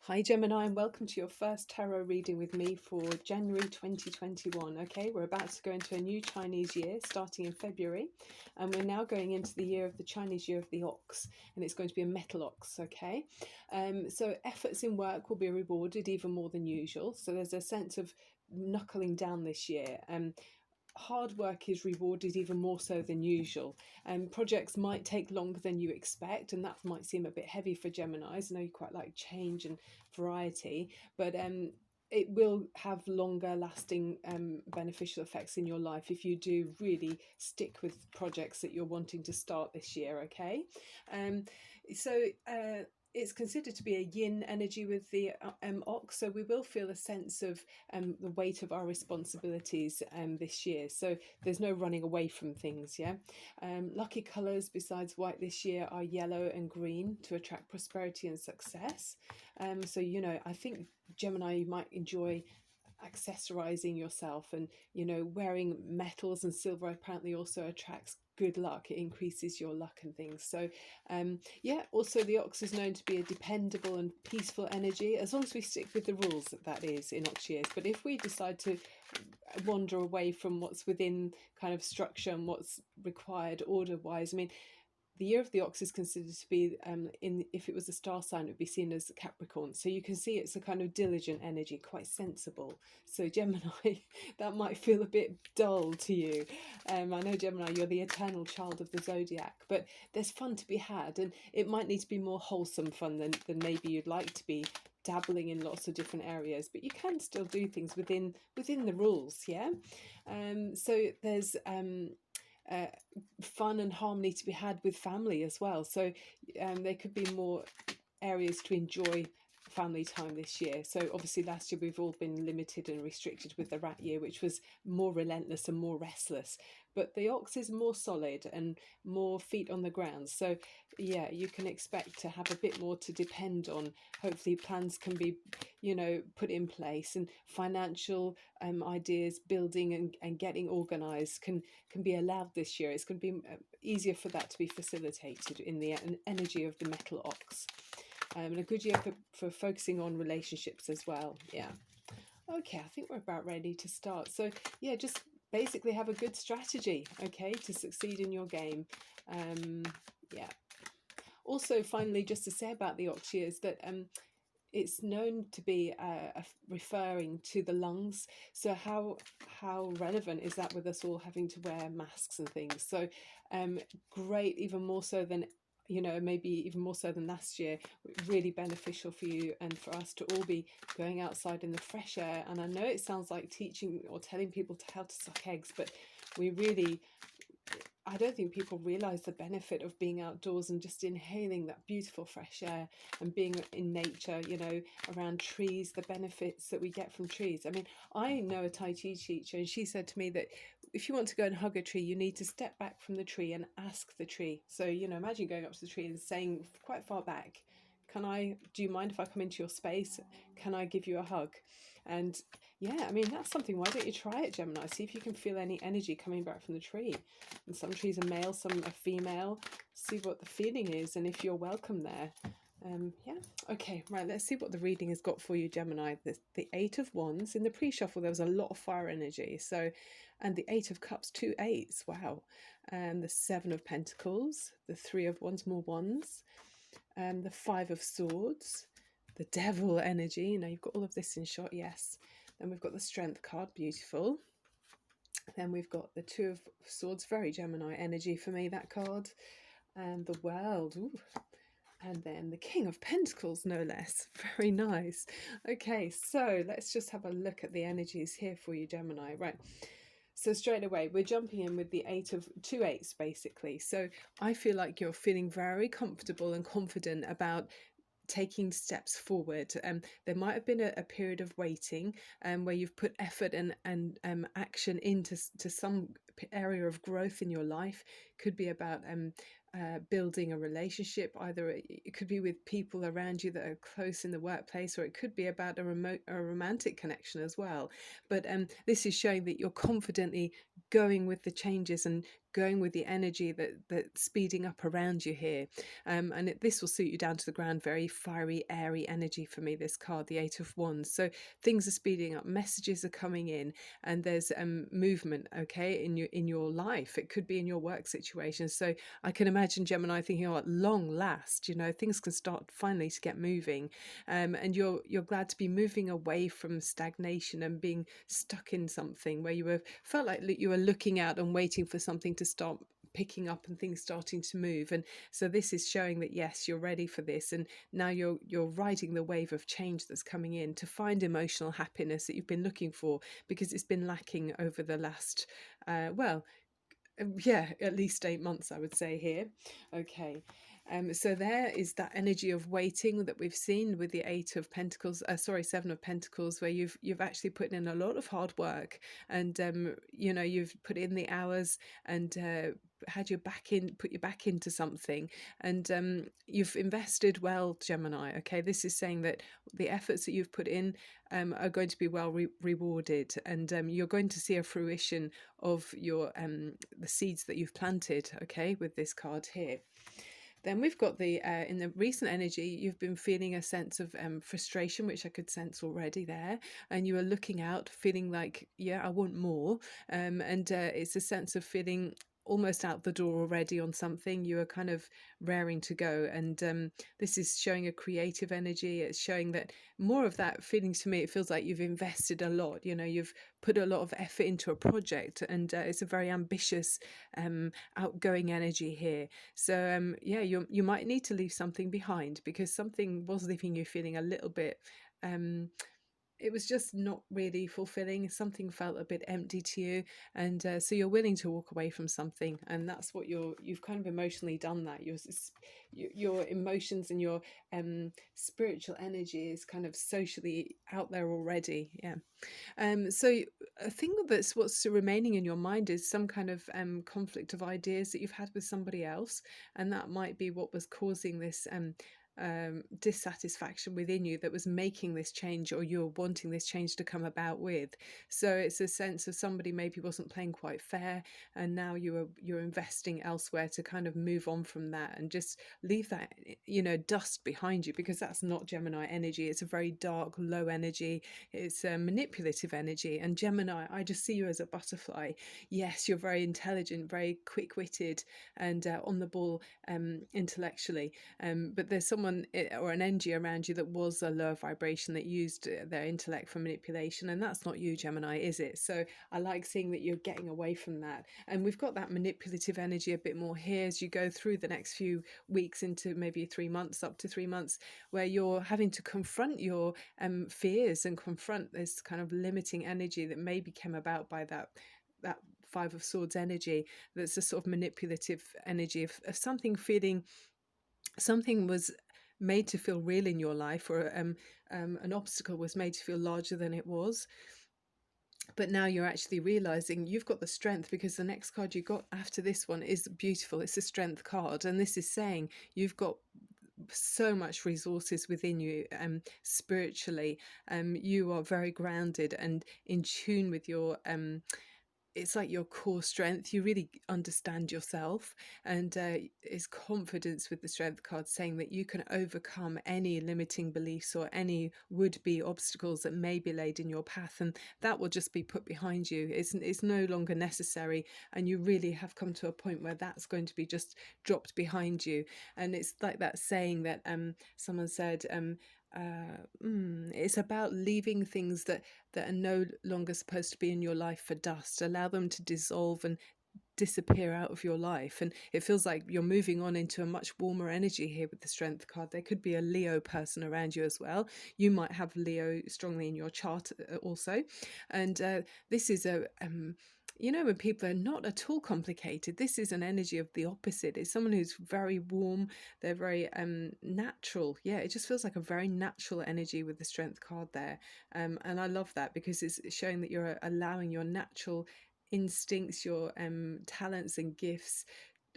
Hi Gemini, and welcome to your first tarot reading with me for January 2021. Okay, we're about to go into a new Chinese year starting in February, and we're now going into the year of the Chinese year of the ox, and it's going to be a metal ox. Okay, so efforts in work will be rewarded even more than usual. So there's a sense of knuckling down this year. Hard work is rewarded even more so than usual. Projects might take longer than you expect, and that might seem a bit heavy for Geminis. I know you quite like change and variety, but it will have longer lasting beneficial effects in your life if you do really stick with projects that you're wanting to start this year. Okay, um, so it's considered to be a yin energy with the ox, so we will feel a sense of the weight of our responsibilities this year. So there's no running away from things. Yeah. Lucky colours besides white this year are yellow and green to attract prosperity and success. So I think Gemini, you might enjoy accessorizing yourself, and wearing metals, and silver apparently also attracts good luck. It increases your luck and things. So yeah, also the ox is known to be a dependable and peaceful energy, as long as we stick with the rules, that is, in ox years. But if we decide to wander away from what's within kind of structure and what's required order wise, I mean, the year of the ox is considered to be if it was a star sign, it would be seen as Capricorn. So you can see it's a kind of diligent energy, quite sensible. So Gemini, that might feel a bit dull to you. I know, Gemini, you're the eternal child of the zodiac, but there's fun to be had, and it might need to be more wholesome fun than maybe you'd like to be, dabbling in lots of different areas, but you can still do things within the rules. Yeah. So there's uh, fun and harmony to be had with family as well. So there could be more areas to enjoy family time this year. So obviously last year we've all been limited and restricted with the rat year, which was more relentless and more restless, but the ox is more solid and more feet on the ground. So yeah, you can expect to have a bit more to depend on. Hopefully plans can be put in place, and financial ideas building and getting organized can be allowed this year. It's going to be easier for that to be facilitated in the energy of the metal ox. And a good year for focusing on relationships as well. Yeah. Okay, I think we're about ready to start. So yeah, just basically have a good strategy, okay, to succeed in your game. Yeah. Also, finally, just to say about the ox years that it's known to be referring to the lungs. So how relevant is that with us all having to wear masks and things? So great, even more so than maybe even more so than last year. Really beneficial for you and for us to all be going outside in the fresh air. And I know it sounds like teaching or telling people how to suck eggs, but I don't think people realize the benefit of being outdoors and just inhaling that beautiful fresh air and being in nature, around trees, the benefits that we get from trees. I mean, I know a Tai Chi teacher, and she said to me that if you want to go and hug a tree, you need to step back from the tree and ask the tree. So, imagine going up to the tree and saying quite far back, do you mind if I come into your space? Can I give you a hug? And yeah, I mean, that's something. Why don't you try it, Gemini? See if you can feel any energy coming back from the tree. And some trees are male, some are female. See what the feeling is and if you're welcome there. Yeah. Okay, right, let's see what the reading has got for you, Gemini. The Eight of Wands. In the pre-shuffle, there was a lot of fire energy. So, and the Eight of Cups, 2 8s. Wow. And the Seven of Pentacles, the Three of Wands, more wands. The Five of Swords, the Devil energy. You've got all of this in shot, yes. Then we've got the Strength card, beautiful. Then we've got the Two of Swords, very Gemini energy for me, that card. And the World, ooh. And then the King of Pentacles, no less. Very nice. Okay, so let's just have a look at the energies here for you, Gemini. Right. So straight away, we're jumping in with the 2 8s, basically. So I feel like you're feeling very comfortable and confident about taking steps forward. There might have been a period of waiting where you've put effort and action into some area of growth in your life. Could be about building a relationship. Either it could be with people around you that are close in the workplace, or it could be about a romantic connection as well. But this is showing that you're confidently going with the changes and going with the energy that's speeding up around you here. And this will suit you down to the ground. Very fiery, airy energy for me, this card, the Eight of Wands. So things are speeding up, messages are coming in, and there's movement, okay, in your life. It could be in your work situation. So I can imagine Gemini thinking, oh, at long last, things can start finally to get moving. And you're glad to be moving away from stagnation and being stuck in something where you felt like you were looking out and waiting for something to start picking up and things starting to move. And so this is showing that yes, you're ready for this, and now you're riding the wave of change that's coming in to find emotional happiness that you've been looking for, because it's been lacking over the last at least 8 months, I would say here. Okay. So there is that energy of waiting that we've seen with the Seven of Pentacles, where you've actually put in a lot of hard work, and you've put in the hours, and put your back into something, and you've invested well, Gemini. Okay, this is saying that the efforts that you've put in are going to be well rewarded, and you're going to see a fruition of your the seeds that you've planted, okay, with this card here. Then we've got in the recent energy, you've been feeling a sense of frustration, which I could sense already there. And you are looking out, feeling like, yeah, I want more. And it's a sense of feeling almost out the door already on something. You are kind of raring to go. And this is showing a creative energy. It's showing that more of that feeling. To me, it feels like you've invested a lot. You've put a lot of effort into a project, and it's a very ambitious, outgoing energy here. So you might need to leave something behind, because something was leaving you feeling a little bit it was just not really fulfilling. Something felt a bit empty to you, and so you're willing to walk away from something, and that's what you've kind of emotionally done. That your emotions and your spiritual energy is kind of socially out there already. Yeah. So a thing what's remaining in your mind is some kind of conflict of ideas that you've had with somebody else, and that might be what was causing this dissatisfaction within you, that was making this change, or you're wanting this change to come about with. So it's a sense of somebody maybe wasn't playing quite fair, and now you're investing elsewhere to kind of move on from that and just leave that dust behind you, because that's not Gemini energy. It's a very dark, low energy. It's a manipulative energy. And Gemini, I just see you as a butterfly. Yes, you're very intelligent, very quick-witted, and on the ball intellectually, but there's someone or an energy around you that was a lower vibration, that used their intellect for manipulation, and that's not you, Gemini, is it? So I like seeing that you're getting away from that, and we've got that manipulative energy a bit more here as you go through the next few weeks into maybe 3 months, up to 3 months, where you're having to confront your fears and confront this kind of limiting energy that maybe came about by that Five of Swords energy. That's a sort of manipulative energy of something was made to feel real in your life, or an obstacle was made to feel larger than it was. But now you're actually realizing you've got the strength, because the next card you got after this one is beautiful. It's a strength card, and this is saying you've got so much resources within you, spiritually. You are very grounded and in tune with your it's like your core strength. You really understand yourself, and it's confidence with the strength card, saying that you can overcome any limiting beliefs or any would-be obstacles that may be laid in your path, and that will just be put behind you. It's no longer necessary, and you really have come to a point where that's going to be just dropped behind you. And it's like that saying that someone said, it's about leaving things that are no longer supposed to be in your life for dust. Allow them to dissolve and disappear out of your life. And it feels like you're moving on into a much warmer energy here with the strength card. There could be a Leo person around you as well. You might have Leo strongly in your chart also. And this is when people are not at all complicated, this is an energy of the opposite. It's someone who's very warm. They're very natural. Yeah, it just feels like a very natural energy with the strength card there. And I love that, because it's showing that you're allowing your natural instincts, your talents and gifts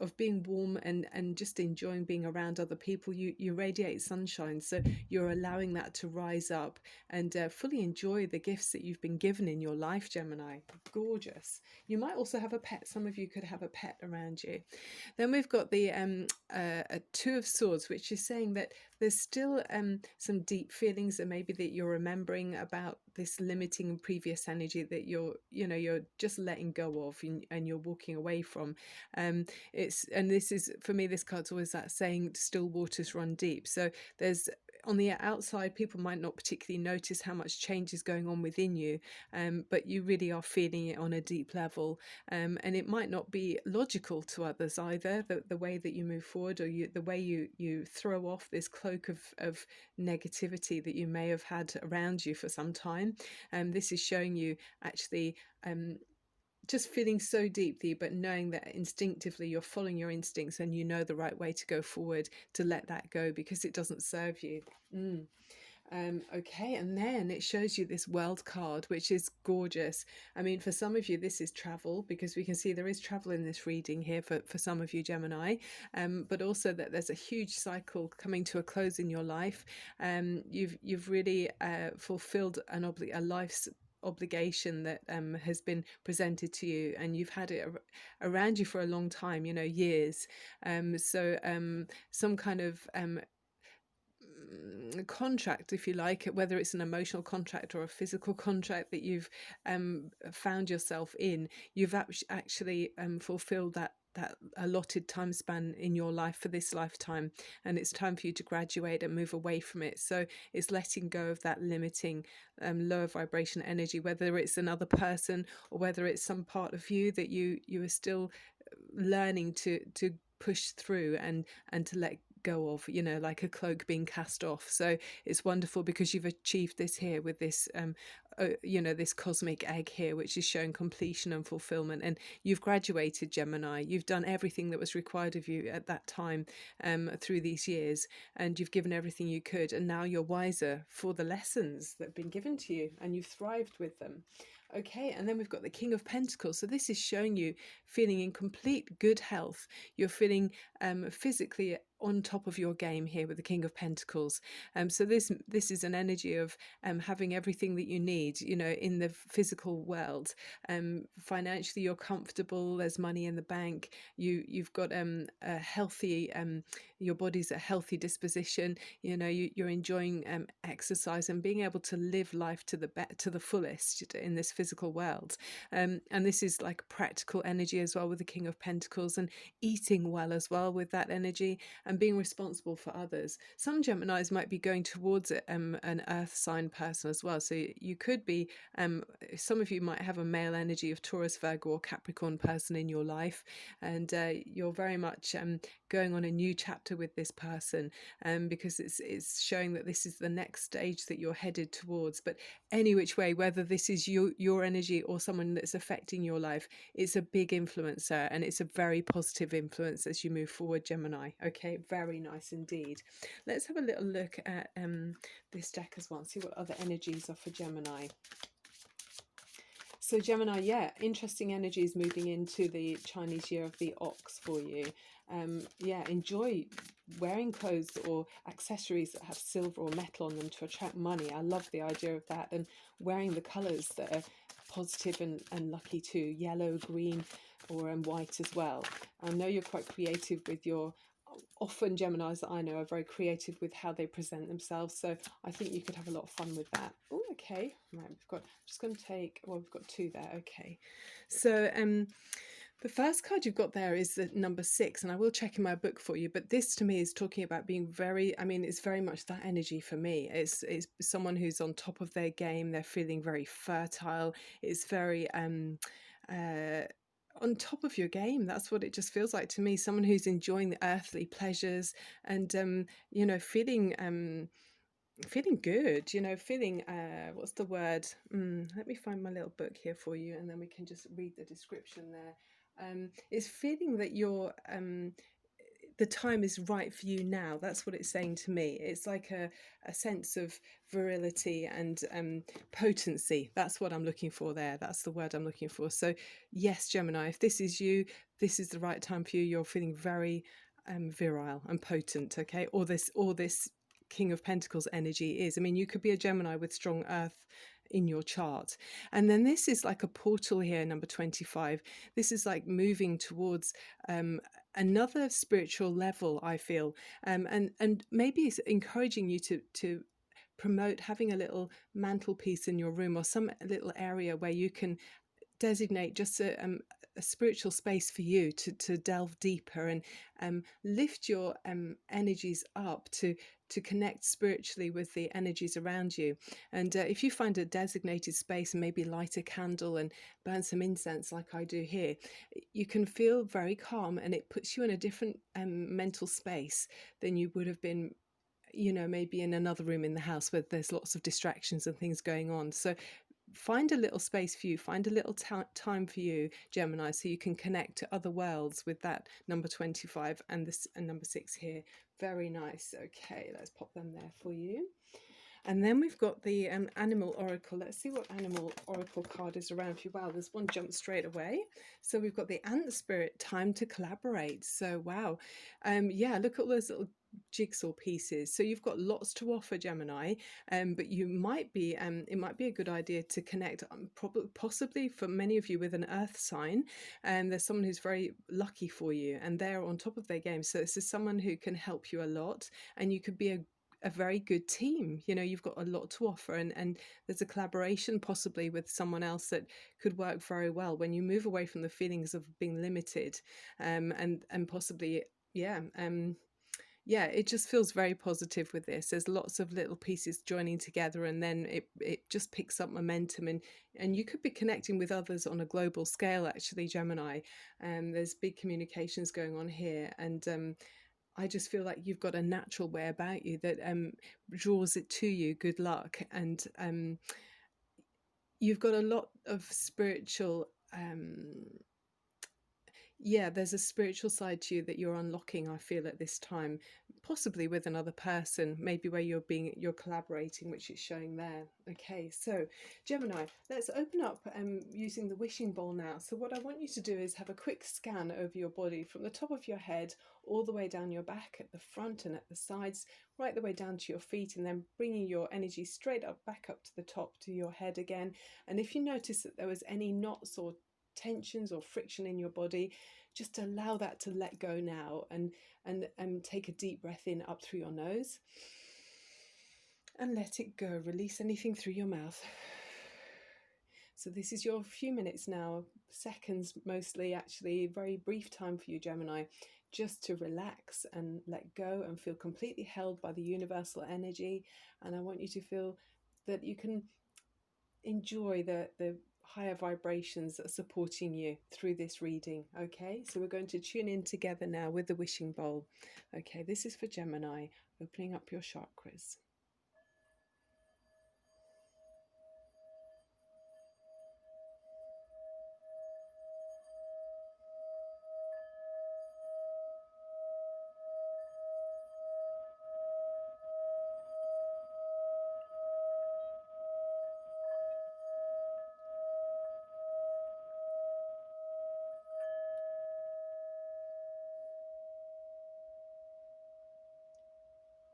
of being warm and just enjoying being around other people. You radiate sunshine, so you're allowing that to rise up and fully enjoy the gifts that you've been given in your life, Gemini. Gorgeous. You might also have a pet. Some of you could have a pet around you. Then we've got the Two of Swords, which is saying that there's still some deep feelings that maybe that you're remembering about this limiting previous energy that you're just letting go of, and you're walking away from. And this is, for me, this card's always that saying, still waters run deep. So there's, on the outside, people might not particularly notice how much change is going on within you, but you really are feeling it on a deep level. And it might not be logical to others either, the way that you move forward, or the way you throw off this cloak of negativity that you may have had around you for some time. This is showing you actually just feeling so deeply, but knowing that instinctively you're following your instincts and you know the right way to go forward, to let that go because it doesn't serve you. Okay, and then it shows you this World card, which is gorgeous. I mean, for some of you, this is travel, because we can see there is travel in this reading here for some of you, Gemini, but also that there's a huge cycle coming to a close in your life. You've really fulfilled a life's obligation that has been presented to you, and you've had it around you for a long time, years. So some kind of contract, if you like, whether it's an emotional contract or a physical contract that you've found yourself in, you've actually fulfilled that allotted time span in your life for this lifetime, and it's time for you to graduate and move away from it. So it's letting go of that limiting lower vibration energy, whether it's another person or whether it's some part of you that you are still learning to push through and to let go of, like a cloak being cast off. So it's wonderful because you've achieved this here with this this cosmic egg here, which is showing completion and fulfillment, and you've graduated, Gemini. You've done everything that was required of you at that time through these years, and you've given everything you could, and now you're wiser for the lessons that have been given to you, and you've thrived with them. Okay, and then we've got the King of Pentacles. So this is showing you feeling in complete good health. You're feeling physically on top of your game here with the King of Pentacles. So this is an energy of having everything that you need, in the physical world. Financially, you're comfortable. There's money in the bank. You've got a healthy, your body's a healthy disposition. You're enjoying exercise and being able to live life to the fullest in this physical world. And this is like practical energy as well with the King of Pentacles, and eating well as well with that energy, and being responsible for others. Some Geminis might be going towards an earth sign person as well. So you could be, some of you might have a male energy of Taurus, Virgo or Capricorn person in your life, and you're very much going on a new chapter with this person, because it's showing that this is the next stage that you're headed towards. But any which way, whether this is your energy or someone that's affecting your life, it's a big influencer, and it's a very positive influence as you move forward, Gemini. Okay, very nice indeed. Let's have a little look at this deck as well and see what other energies are for Gemini. So Gemini, yeah, interesting energies moving into the Chinese year of the ox for you. Enjoy wearing clothes or accessories that have silver or metal on them to attract money. I love the idea of that, and wearing the colours that are positive and lucky too, yellow, green or white as well. I know you're quite creative with your, often Geminis that I know are very creative with how they present themselves, so I think you could have a lot of fun with that. Oh, okay, right, I'm just going to take, well, we've got two there. Okay, so the first card you've got there is the number 6, and I will check in my book for you, but this to me is talking about being very, it's very much that energy for me. It's someone who's on top of their game. They're feeling very fertile. It's very on top of your game. That's what it just feels like to me. Someone who's enjoying the earthly pleasures and feeling good, feeling what's the word, let me find my little book here for you, and then we can just read the description there. It's feeling that you're the time is right for you now. That's what it's saying to me. It's like a sense of virility and potency. That's what I'm looking for there. That's the word I'm looking for. So yes, Gemini, if this is you, this is the right time for you. You're feeling very virile and potent, okay? Or this King of Pentacles energy is. I mean, you could be a Gemini with strong earth in your chart. And then this is like a portal here, number 25. This is like moving towards another spiritual level, I feel. And maybe it's encouraging you to promote having a little mantelpiece in your room, or some little area where you can designate just a spiritual space for you to delve deeper and lift your energies up to connect spiritually with the energies around you. And if you find a designated space and maybe light a candle and burn some incense like I do here, you can feel very calm, and it puts you in a different mental space than you would have been, you know, maybe in another room in the house where there's lots of distractions and things going on. So find a little space for you, find a little time for you, Gemini, so you can connect to other worlds with that number 25 and this and number 6 here. Very nice. Okay, let's pop them there for you. And then we've got the animal oracle. Let's see what animal oracle card is around for you. Wow, there's one jump straight away. So we've got the ant spirit, time to collaborate. So wow, yeah, look at all those little jigsaw pieces. So you've got lots to offer, Gemini, but you might be it might be a good idea to connect, possibly for many of you, with an earth sign. And there's someone who's very lucky for you and they're on top of their game. So this is someone who can help you a lot, and you could be a very good team. You know, you've got a lot to offer, and there's a collaboration possibly with someone else that could work very well when you move away from the feelings of being limited, and possibly, yeah, yeah, it just feels very positive with this. There's lots of little pieces joining together, and then it just picks up momentum, and you could be connecting with others on a global scale, actually, Gemini. There's big communications going on here, and I just feel like you've got a natural way about you that draws it to you. Good luck. And you've got a lot of spiritual yeah, there's a spiritual side to you that you're unlocking, I feel, at this time, possibly with another person, maybe where you're collaborating, which is showing there. Okay, so Gemini, let's open up using the wishing bowl now. So what I want you to do is have a quick scan over your body from the top of your head all the way down your back, at the front and at the sides, right the way down to your feet, and then bringing your energy straight up, back up to the top to your head again. And if you notice that there was any knots or tensions or friction in your body, just allow that to let go now, and take a deep breath in up through your nose and let it go. Release anything through your mouth. So this is your few minutes now, seconds mostly, actually, very brief time for you, Gemini, just to relax and let go and feel completely held by the universal energy. And I want you to feel that you can enjoy the higher vibrations that are supporting you through this reading. Okay, so we're going to tune in together now with the wishing bowl. Okay, this is for Gemini, opening up your chakras.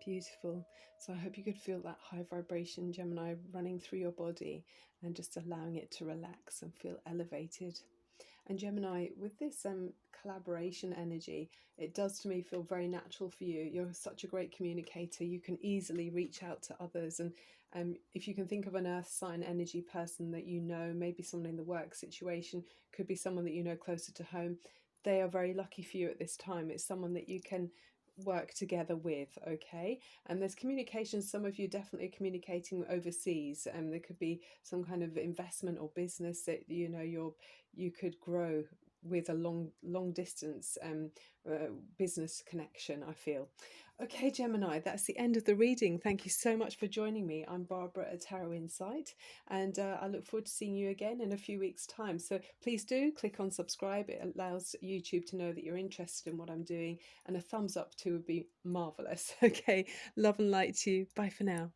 Beautiful. So I hope you could feel that high vibration, Gemini, running through your body and just allowing it to relax and feel elevated. And Gemini, with this collaboration energy, it does to me feel very natural for you. You're such a great communicator. You can easily reach out to others. And if you can think of an earth sign energy person that you know, maybe someone in the work situation, could be someone that you know closer to home, they are very lucky for you at this time. It's someone that you can work together with. Okay, and there's communication, some of you definitely communicating overseas, and there could be some kind of investment or business that you know you could grow with a long distance business connection, I feel. Okay, Gemini, that's the end of the reading. Thank you so much for joining me. I'm Barbara at Tarot Insight, and I look forward to seeing you again in a few weeks' time. So please do click on subscribe. It allows YouTube to know that you're interested in what I'm doing, and a thumbs up too would be marvelous. Okay, love and light to you. Bye for now.